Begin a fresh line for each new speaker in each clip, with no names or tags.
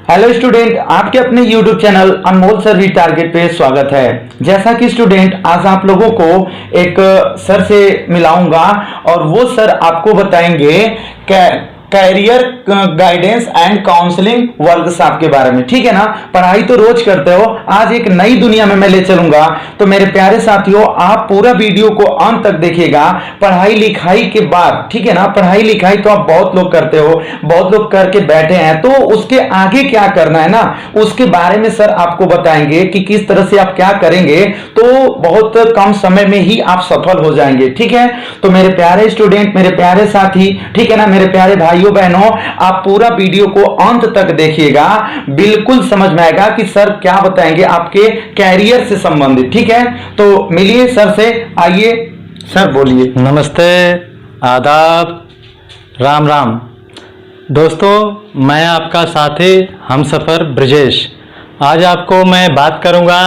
Hello student, आपके अपने YouTube channel अनमोल service target पे स्वागत है। जैसा कि स्टूडेंट आज आप लोगों को एक सर से मिलाऊंगा और वो सर आपको बताएंगे career guidance and counselling workshop के बारे में। ठीक है ना, पढ़ाई तो रोज करते हो, आज एक नई दुनिया में मैं ले चलूंगा। तो मेरे प्यारे साथियों, आप पूरा वीडियो को अंत तक देखिएगा। पढ़ाई लिखाई के बाद, ठीक है ना, पढ़ाई लिखाई तो आप बहुत लोग करते हो, बहुत लोग करके बैठे हैं, तो उसके आगे क्या करना है ना, उसके बारे में सर आपको बताएंगे कि किस तरह से आप क्या करेंगे तो बहुत कम समय में ही आप सफल हो जाएंगे। ठीक है, तो मेरे प्यारे स्टूडेंट, मेरे प्यारे साथी, ठीक है ना, मेरे प्यारे भाइयों बहनों, आप पूरा वीडियो को अंत तक देखिएगा, बिल्कुल समझ में आएगा कि सर क्या बताएंगे आपके कैरियर से संबंधित। ठीक है, तो मिलिए सर से, आइए सर बोलिए।
नमस्ते, आदाब, राम राम। दोस्तों, मैं आपका साथी हमसफर ब्रजेश। आज आपको मैं बात करूंगा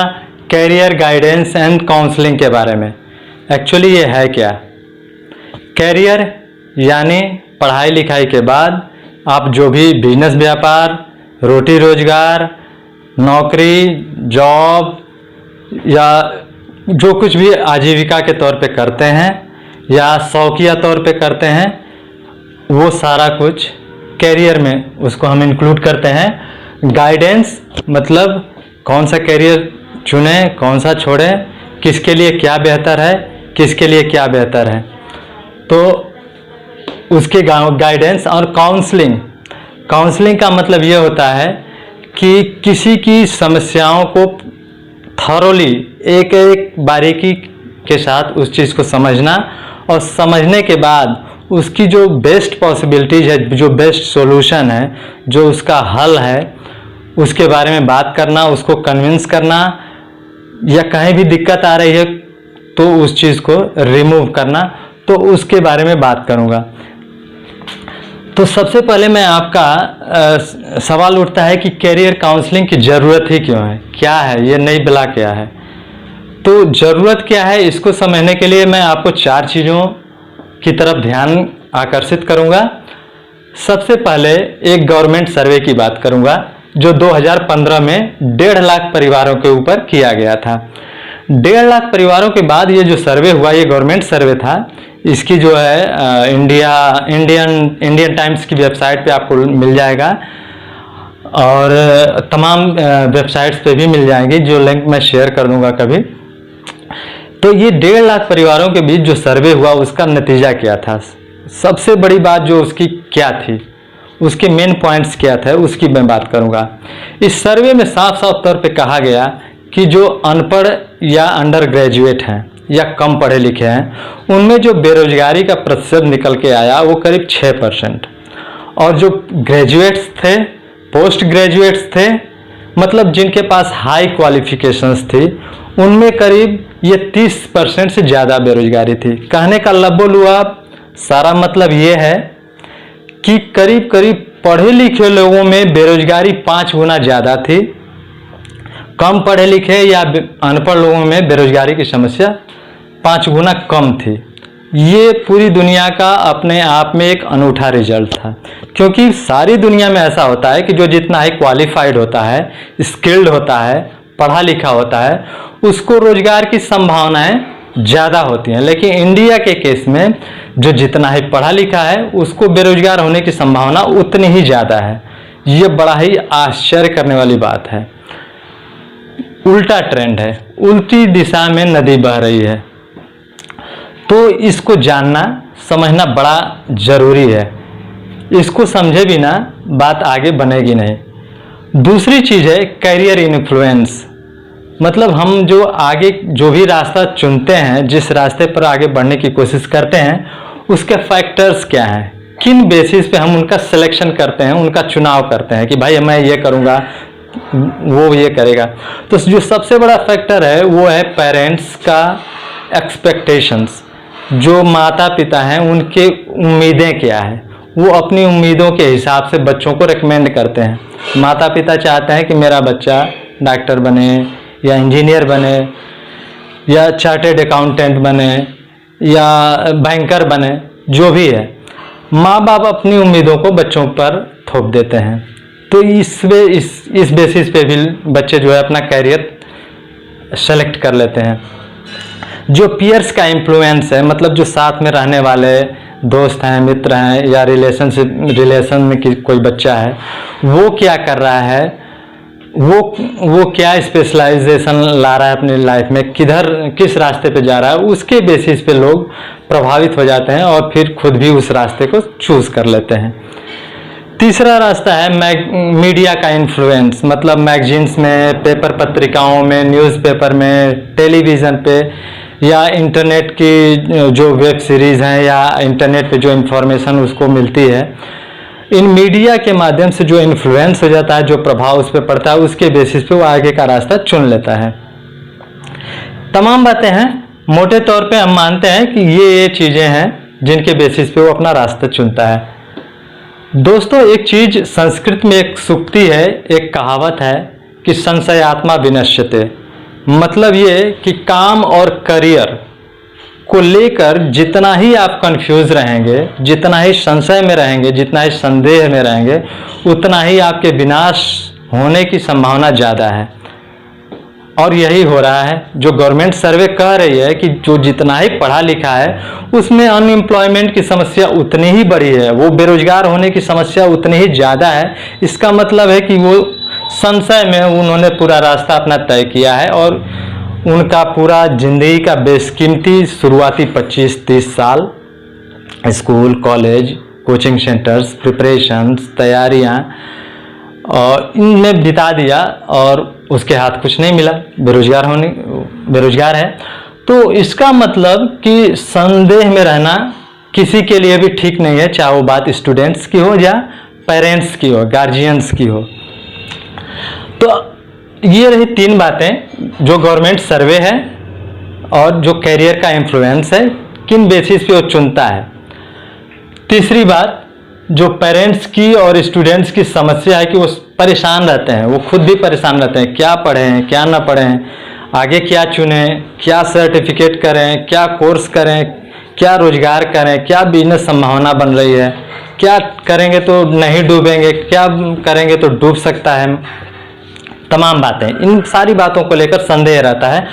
कैरियर गाइडेंस एंड काउंसलिंग के बारे में। एक्चुअली ये है क्या? कैरियर यानी पढ़ाई लिखाई के बाद आप जो भी बिजनेस व्यापार, रोटी रोजगार, नौकरी, जॉब या जो कुछ भी आजीविका के तौर पे करते हैं या शौकिया तौर पे करते हैं, वो सारा कुछ कैरियर में उसको हम इंक्लूड करते हैं। गाइडेंस मतलब कौन सा कैरियर चुनें, कौन सा छोड़ें, किसके लिए क्या बेहतर है, किसके लिए क्या बेहतर है, तो उसके गाइडेंस। और काउंसलिंग का मतलब ये होता है कि किसी की समस्याओं को थॉरोली एक एक बारीकी के साथ उस चीज़ को समझना और समझने के बाद उसकी जो बेस्ट पॉसिबिलिटीज है, जो बेस्ट सॉल्यूशन है, जो उसका हल है, उसके बारे में बात करना, उसको कन्विंस करना, या कहीं भी दिक्कत आ रही है तो उस चीज़ को रिमूव करना, तो उसके बारे में बात करूँगा। तो सबसे पहले मैं आपका सवाल उठता है कि कैरियर काउंसलिंग की ज़रूरत ही क्यों है, क्या है ये नई बला क्या है? तो ज़रूरत क्या है, इसको समझने के लिए मैं आपको 4 चीज़ों की तरफ ध्यान आकर्षित करूंगा। सबसे पहले एक गवर्नमेंट सर्वे की बात करूंगा जो 2015 में 1.5 लाख परिवारों के ऊपर किया गया था। 1.5 लाख परिवारों के बाद ये जो सर्वे हुआ, ये गवर्नमेंट सर्वे था। इसकी जो है इंडियन टाइम्स की वेबसाइट पे आपको मिल जाएगा और तमाम वेबसाइट्स पे भी मिल जाएंगी, जो लिंक मैं शेयर कर दूंगा कभी। तो ये 1.5 लाख परिवारों के बीच जो सर्वे हुआ, उसका नतीजा क्या था, सबसे बड़ी बात जो उसकी क्या थी, उसके मेन पॉइंट्स क्या थे, उसकी मैं बात करूंगा। इस सर्वे में साफ साफ तौर पे कहा गया कि जो अनपढ़ या अंडर ग्रेजुएट हैं या कम पढ़े लिखे हैं, उनमें जो बेरोजगारी का प्रतिशत निकल के आया वो करीब 6%, और जो ग्रेजुएट्स थे, पोस्ट ग्रेजुएट्स थे, मतलब जिनके पास हाई क्वालिफिकेशंस थी, उनमें करीब ये 30% से ज़्यादा बेरोजगारी थी। कहने का लब्बो लुआब सारा मतलब ये है कि करीब करीब पढ़े लिखे लोगों में बेरोजगारी 5 गुना ज़्यादा थी, कम पढ़े लिखे या अनपढ़ लोगों में बेरोजगारी की समस्या 5 गुना कम थी। ये पूरी दुनिया का अपने आप में एक अनूठा रिजल्ट था, क्योंकि सारी दुनिया में ऐसा होता है कि जो जितना ही क्वालिफाइड होता है, स्किल्ड होता है, पढ़ा लिखा होता है, उसको रोजगार की संभावनाएं ज़्यादा होती हैं। लेकिन इंडिया के केस में जो जितना ही पढ़ा लिखा है, उसको बेरोजगार होने की संभावना उतनी ही ज़्यादा है। ये बड़ा ही आश्चर्य करने वाली बात है। उल्टा ट्रेंड है, उल्टी दिशा में नदी बह रही है। तो इसको जानना समझना बड़ा ज़रूरी है। इसको समझे बिना बात आगे बनेगी नहीं। दूसरी चीज़ है कैरियर इन्फ्लुएंस, मतलब हम जो आगे जो भी रास्ता चुनते हैं, जिस रास्ते पर आगे बढ़ने की कोशिश करते हैं, उसके फैक्टर्स क्या हैं, किन बेसिस पे हम उनका सिलेक्शन करते हैं, उनका चुनाव करते हैं कि भाई मैं ये करूँगा, वो ये करेगा। तो जो सबसे बड़ा फैक्टर है वो है पेरेंट्स का एक्सपेक्टेशंस। जो माता पिता हैं उनके उम्मीदें क्या है, वो अपनी उम्मीदों के हिसाब से बच्चों को रिकमेंड करते हैं। माता पिता चाहते हैं कि मेरा बच्चा डॉक्टर बने या इंजीनियर बने या चार्टेड अकाउंटेंट बने या बैंकर बने, जो भी है, माँ बाप अपनी उम्मीदों को बच्चों पर थोप देते हैं। तो इस बेसिस पे भी बच्चे जो है अपना कैरियर सेलेक्ट कर लेते हैं। जो पीयर्स का इन्फ्लुएंस है, मतलब जो साथ में रहने वाले दोस्त हैं, मित्र हैं, या रिलेशन में कोई बच्चा है, वो क्या कर रहा है, वो क्या स्पेशलाइजेशन ला रहा है अपनी लाइफ में, किस रास्ते पे जा रहा है, उसके बेसिस पे लोग प्रभावित हो जाते हैं और फिर खुद भी उस रास्ते को चूज कर लेते हैं। तीसरा रास्ता है मीडिया का इन्फ्लुएंस, मतलब मैगजीन्स में, पेपर पत्रिकाओं में, न्यूज़पेपर में, टेलीविज़न पे, या इंटरनेट की जो वेब सीरीज़ हैं, या इंटरनेट पे जो इन्फॉर्मेशन उसको मिलती है, इन मीडिया के माध्यम से जो इन्फ्लुएंस हो जाता है, जो प्रभाव उस पर पड़ता है, उसके बेसिस पे वो आगे का रास्ता चुन लेता है। तमाम बातें हैं, मोटे तौर पे हम मानते हैं कि ये चीज़ें हैं जिनके बेसिस पे वो अपना रास्ता चुनता है। दोस्तों, एक चीज़ संस्कृत में एक सूक्ति है, एक कहावत है कि संशयात्मा विनश्यते, मतलब ये कि काम और करियर को लेकर जितना ही आप कंफ्यूज रहेंगे, जितना ही संशय में रहेंगे, जितना ही संदेह में रहेंगे, उतना ही आपके विनाश होने की संभावना ज़्यादा है। और यही हो रहा है। जो गवर्नमेंट सर्वे कह रही है कि जो जितना ही पढ़ा लिखा है उसमें अनएम्प्लॉयमेंट की समस्या उतनी ही बड़ी है, वो बेरोजगार होने की समस्या उतनी ही ज़्यादा है। इसका मतलब है कि वो संशय में उन्होंने पूरा रास्ता अपना तय किया है और उनका पूरा जिंदगी का बेशकीमती शुरुआती 25-30 साल school, college, coaching centres, preparations, तैयारियां और इनमें बिता दिया और उसके हाथ कुछ नहीं मिला, बेरोजगार है। तो इसका मतलब कि संदेह में रहना किसी के लिए भी ठीक नहीं है, चाहे वो बात स्टूडेंट्स की हो या पेरेंट्स की हो, गार्जियंस की हो। तो ये रही 3 बातें, जो गवर्नमेंट सर्वे है और जो कैरियर का इन्फ्लुएंस है, किन बेसिस पे वो चुनता है। तीसरी बात, जो पेरेंट्स की और स्टूडेंट्स की समस्या है कि वो परेशान रहते हैं, वो खुद भी परेशान रहते हैं, क्या पढ़ें क्या ना पढ़ें, आगे क्या चुनें, क्या सर्टिफिकेट करें, क्या कोर्स करें, क्या रोजगार करें, क्या बिजनेस संभावना बन रही है, क्या करेंगे तो नहीं डूबेंगे, क्या करेंगे तो डूब सकता है। तमाम बातें, इन सारी बातों को लेकर संदेह रहता है।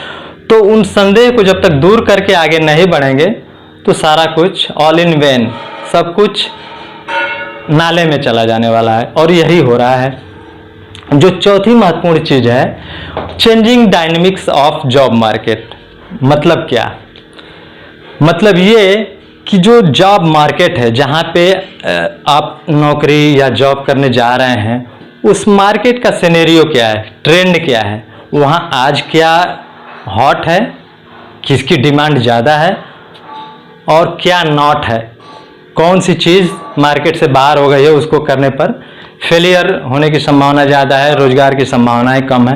तो उन संदेह को जब तक दूर करके आगे नहीं बढ़ेंगे तो सारा कुछ ऑल इन वेन, सब कुछ नाले में चला जाने वाला है। और यही हो रहा है। जो चौथी महत्वपूर्ण चीज है, changing dynamics of job market. मतलब क्या? मतलब ये कि जो जॉब मार्केट है, जहाँ पे आप नौकरी या जॉब करने जा रहे हैं, उस मार्केट का सिनेरियो क्या है, ट्रेंड क्या है, वहाँ आज क्या हॉट है, किसकी डिमांड ज़्यादा है और क्या नॉट है, कौन सी चीज़ मार्केट से बाहर हो गई है, उसको करने पर फेलियर होने की संभावना ज़्यादा है, रोजगार की संभावनाएं कम है।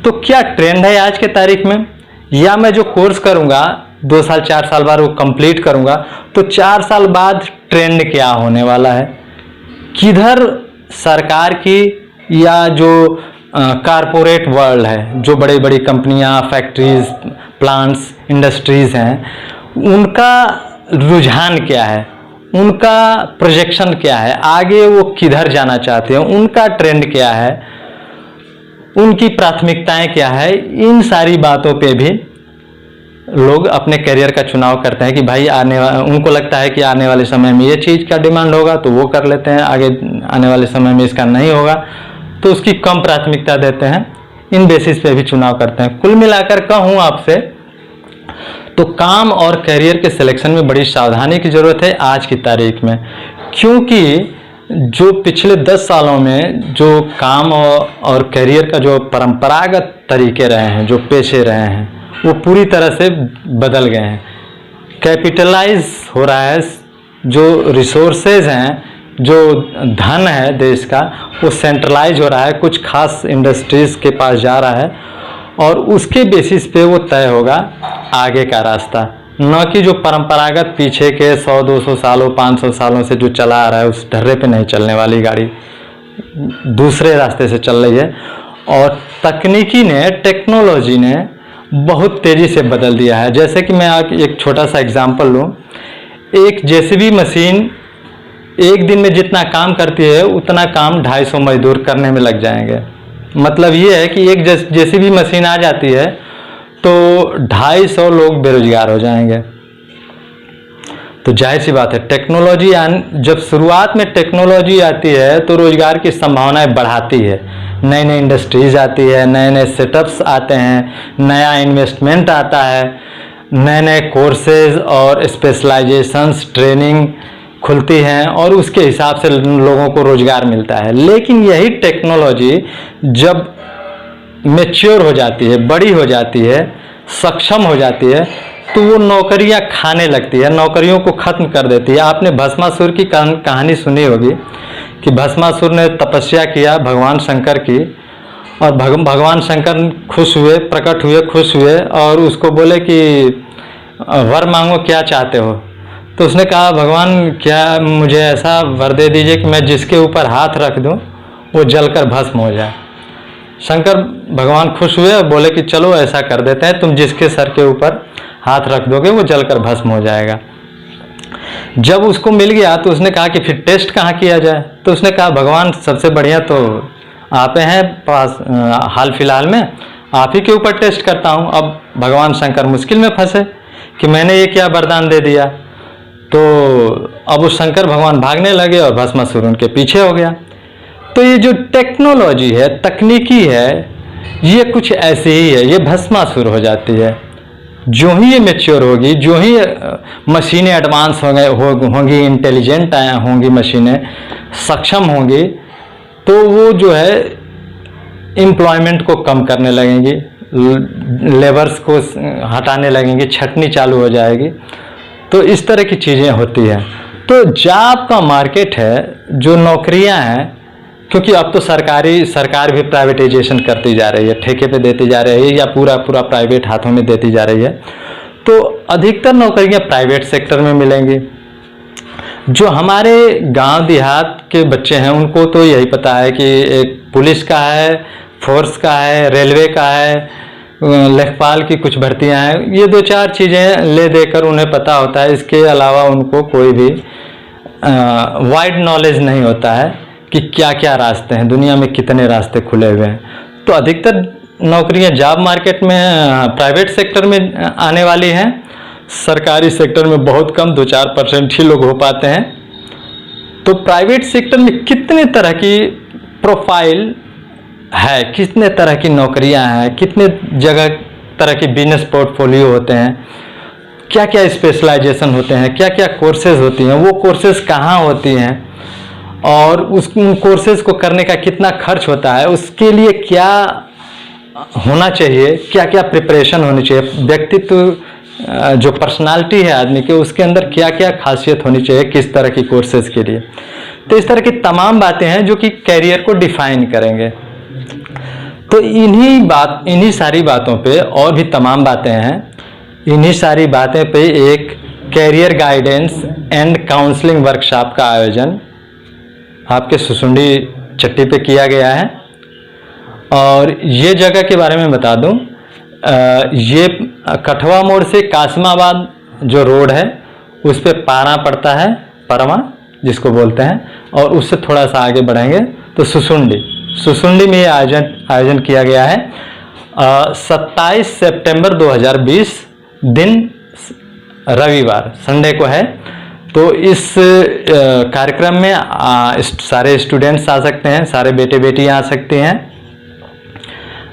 तो क्या ट्रेंड है आज के तारीख में, या मैं जो कोर्स करूँगा 2 साल 4 साल बाद वो कंप्लीट करूँगा, तो 4 साल बाद ट्रेंड क्या होने वाला है, किधर सरकार की या जो कारपोरेट वर्ल्ड है, जो बड़ी बड़ी कंपनियां, फैक्ट्रीज, प्लांट्स, इंडस्ट्रीज हैं, उनका रुझान क्या है, उनका प्रोजेक्शन क्या है, आगे वो किधर जाना चाहते हैं, उनका ट्रेंड क्या है, उनकी प्राथमिकताएं क्या है। इन सारी बातों पे भी लोग अपने करियर का चुनाव करते हैं कि भाई उनको लगता है कि आने वाले समय में ये चीज़ का डिमांड होगा तो वो कर लेते हैं, आगे आने वाले समय में इसका नहीं होगा तो उसकी कम प्राथमिकता देते हैं। इन बेसिस पे भी चुनाव करते हैं। कुल मिलाकर कहूँ आपसे तो काम और करियर के सिलेक्शन में बड़ी सावधानी की ज़रूरत है आज की तारीख में, क्योंकि जो पिछले 10 सालों में जो काम और करियर का जो परंपरागत तरीके रहे हैं, जो पेशे रहे हैं, वो पूरी तरह से बदल गए हैं। कैपिटलाइज हो रहा है, जो रिसोर्सेज हैं, जो धन है देश का, वो सेंट्रलाइज हो रहा है, कुछ खास इंडस्ट्रीज़ के पास जा रहा है और उसके बेसिस पे वो तय होगा आगे का रास्ता, न कि जो परंपरागत पीछे के 100-200 सालों 500 सालों से जो चला आ रहा है उस ढर्रे पे नहीं चलने वाली गाड़ी दूसरे रास्ते से चल रही है। और तकनीकी ने, टेक्नोलॉजी ने बहुत तेज़ी से बदल दिया है। जैसे कि मैं एक छोटा सा एग्जांपल लूँ, एक जेसीबी मशीन एक दिन में जितना काम करती है उतना काम 250 मजदूर करने में लग जाएंगे। मतलब ये है कि एक जेसीबी मशीन आ जाती है तो 250 लोग बेरोजगार हो जाएंगे। तो जाहिर सी बात है, टेक्नोलॉजी जब शुरुआत में टेक्नोलॉजी आती है तो रोजगार की संभावनाएं बढ़ाती है। नई नई इंडस्ट्रीज आती है, नए नए सेटअप्स आते हैं, नया इन्वेस्टमेंट आता है, नए नए कोर्सेज और स्पेशलाइजेशंस ट्रेनिंग खुलती हैं और उसके हिसाब से लोगों को रोजगार मिलता है। लेकिन यही टेक्नोलॉजी जब मैच्योर हो जाती है, बड़ी हो जाती है, सक्षम हो जाती है, तो वो नौकरियां खाने लगती है, नौकरियों को खत्म कर देती है। आपने भस्मासुर की कहानी सुनी होगी कि भस्मासुर ने तपस्या किया भगवान शंकर की, और भगवान शंकर खुश हुए, प्रकट हुए, खुश हुए और उसको बोले कि वर मांगो, क्या चाहते हो। तो उसने कहा, भगवान क्या मुझे ऐसा वर दे दीजिए कि मैं जिसके ऊपर हाथ रख दूं वो जलकर भस्म हो जाए। शंकर भगवान खुश हुए और बोले कि चलो ऐसा कर देते हैं, तुम जिसके सर के ऊपर हाथ रख दोगे वो जलकर भस्म हो जाएगा। जब उसको मिल गया तो उसने कहा कि फिर टेस्ट कहाँ किया जाए। तो उसने कहा, भगवान सबसे बढ़िया तो आप हैं पास, हाल फिलहाल में आप ही के ऊपर टेस्ट करता हूँ। अब भगवान शंकर मुश्किल में फंसे कि मैंने ये क्या वरदान दे दिया। तो अब उस शंकर भगवान भागने लगे और भस्मासुर उनके पीछे हो गया। तो ये जो टेक्नोलॉजी है, तकनीकी है, ये कुछ ऐसी ही है, ये भस्मासुर हो जाती है। जो ही ये मैच्योर होगी, जो ही मशीनें एडवांस होंगी, इंटेलिजेंट होंगी, मशीनें सक्षम होंगी, तो वो जो है एम्प्लॉयमेंट को कम करने लगेंगी, लेबर्स को हटाने लगेंगी, छटनी चालू हो जाएगी। तो इस तरह की चीज़ें होती हैं। तो जॉब का मार्केट है, जो नौकरियां हैं, क्योंकि अब तो सरकार भी प्राइवेटाइजेशन करती जा रही है, ठेके पे देती जा रही है या पूरा प्राइवेट हाथों में देती जा रही है। तो अधिकतर नौकरियां प्राइवेट सेक्टर में मिलेंगी। जो हमारे गांव देहात के बच्चे हैं उनको तो यही पता है कि एक पुलिस का है, फोर्स का है, रेलवे का है, लेखपाल की कुछ भर्तियां हैं। ये 2-4 चीज़ें ले देकर उन्हें पता होता है। इसके अलावा उनको कोई भी वाइड नॉलेज नहीं होता है कि क्या क्या रास्ते हैं, दुनिया में कितने रास्ते खुले हुए हैं। तो अधिकतर नौकरियां जॉब मार्केट में प्राइवेट सेक्टर में आने वाली हैं। सरकारी सेक्टर में बहुत कम 2-4% ही लोग हो पाते हैं। तो प्राइवेट सेक्टर में कितने तरह की प्रोफाइल है, कितने तरह की नौकरियां हैं, कितने जगह तरह की बिजनेस पोर्टफोलियो होते हैं, क्या क्या स्पेशलाइजेशन होते हैं, क्या क्या कोर्सेज होती हैं, वो कोर्सेज कहाँ होती हैं और उस कोर्सेज को करने का कितना खर्च होता है, उसके लिए क्या होना चाहिए, क्या क्या प्रिपरेशन होनी चाहिए, व्यक्तित्व जो पर्सनालिटी है आदमी के, उसके अंदर क्या क्या खासियत होनी चाहिए किस तरह की कोर्सेज के लिए। तो इस तरह की तमाम बातें हैं जो कि कैरियर को डिफाइन करेंगे। तो इन्हीं सारी बातों पे और भी तमाम बातें हैं। इन्हीं सारी बातें पे एक career guidance and counselling workshop का आयोजन आपके सुसुंडी चट्टी पे किया गया है। और ये जगह के बारे में बता दूं, ये कठवा मोड़ से कासमाबाद जो रोड है उस पे पारा पड़ता है, परमा जिसको बोलते हैं, और उससे थोड़ा सा आगे बढ़ेंगे तो सुसुंडी में ये आयोजन किया गया है। 27 सितंबर 2020 दिन रविवार, संडे को है। तो इस कार्यक्रम में सारे स्टूडेंट्स आ सकते हैं, सारे बेटे बेटियां आ सकते हैं।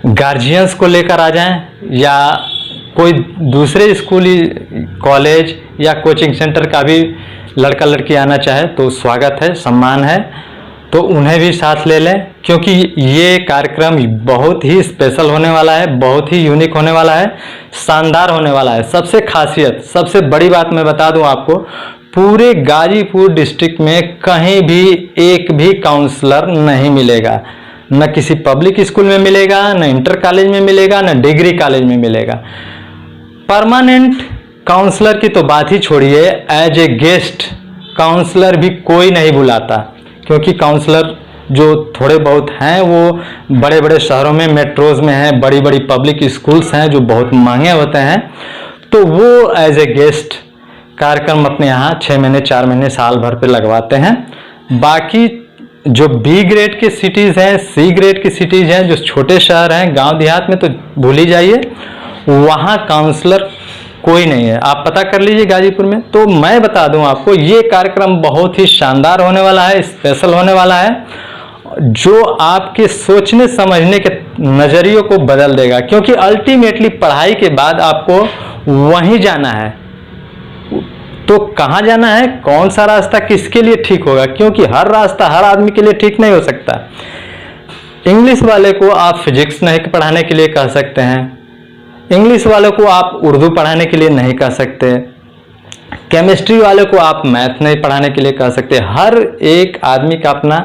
गार्जियंस को लेकर आ जाएं या कोई दूसरे स्कूल, कॉलेज या कोचिंग सेंटर का भी लड़का लड़की आना चाहे तो स्वागत है, सम्मान है। तो उन्हें भी साथ ले लें, क्योंकि ये कार्यक्रम बहुत ही स्पेशल होने वाला है, बहुत ही यूनिक होने वाला है, शानदार होने वाला है। सबसे बड़ी बात मैं बता दूं आपको, पूरे गाजीपुर डिस्ट्रिक्ट में कहीं भी एक भी काउंसलर नहीं मिलेगा। न किसी पब्लिक स्कूल में मिलेगा, न इंटर कॉलेज में मिलेगा, न डिग्री कॉलेज में मिलेगा। परमानेंट काउंसलर की तो बात ही छोड़िए, एज ए गेस्ट काउंसलर भी कोई नहीं बुलाता, क्योंकि काउंसलर जो थोड़े बहुत हैं वो बड़े बड़े शहरों में, मेट्रोज में हैं, बड़ी बड़ी पब्लिक स्कूल्स हैं जो बहुत महंगे होते हैं। तो वो एज ए गेस्ट कार्यक्रम अपने यहाँ 6 महीने 4 महीने साल भर पे लगवाते हैं। बाकी जो बी ग्रेड के सिटीज़ हैं, सी ग्रेड की सिटीज़ हैं, जो छोटे शहर हैं, गांव देहात में तो भूल ही जाइए, वहाँ काउंसलर कोई नहीं है। आप पता कर लीजिए गाजीपुर में। तो मैं बता दूं आपको, ये कार्यक्रम बहुत ही शानदार होने वाला है, स्पेशल होने वाला है, जो आपके सोचने समझने के नज़रियों को बदल देगा। क्योंकि अल्टीमेटली पढ़ाई के बाद आपको वहीं जाना है। तो कहाँ जाना है, कौन सा रास्ता किसके लिए ठीक होगा, क्योंकि हर रास्ता हर आदमी के लिए ठीक नहीं हो सकता। इंग्लिश वाले को आप फिजिक्स नहीं पढ़ाने के लिए कह सकते हैं, इंग्लिश वाले को आप उर्दू पढ़ाने के लिए नहीं कह सकते, केमिस्ट्री वाले को आप मैथ नहीं पढ़ाने के लिए कह सकते। हर एक आदमी का अपना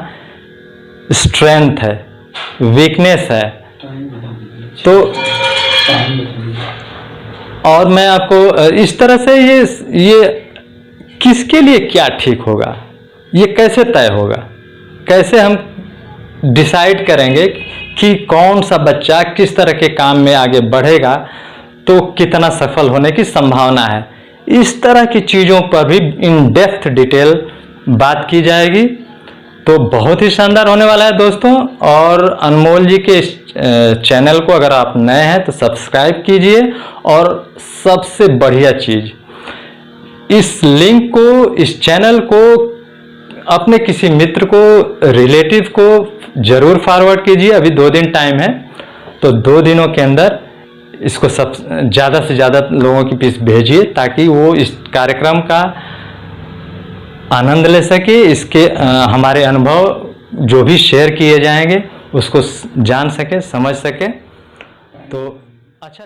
स्ट्रेंथ है, वीकनेस है। तो और मैं आपको इस तरह से ये किसके लिए क्या ठीक होगा, ये कैसे तय होगा, कैसे हम डिसाइड करेंगे कि कौन सा बच्चा किस तरह के काम में आगे बढ़ेगा, तो कितना सफल होने की संभावना है। इस तरह की चीज़ों पर भी इन डेप्थ डिटेल बात की जाएगी। तो बहुत ही शानदार होने वाला है दोस्तों। और अनमोल जी के इस चैनल को अगर आप नए हैं तो सब्सक्राइब कीजिए। और सबसे बढ़िया चीज़, इस लिंक को, इस चैनल को अपने किसी मित्र को, रिलेटिव को जरूर फॉरवर्ड कीजिए। अभी 2 दिन टाइम है, तो 2 दिनों के अंदर इसको सब ज़्यादा से ज़्यादा लोगों के बीच भेजिए, ताकि वो इस कार्यक्रम का आनंद ले सके। इसके हमारे अनुभव जो भी शेयर किए जाएंगे उसको जान सके, समझ सके। तो अच्छा।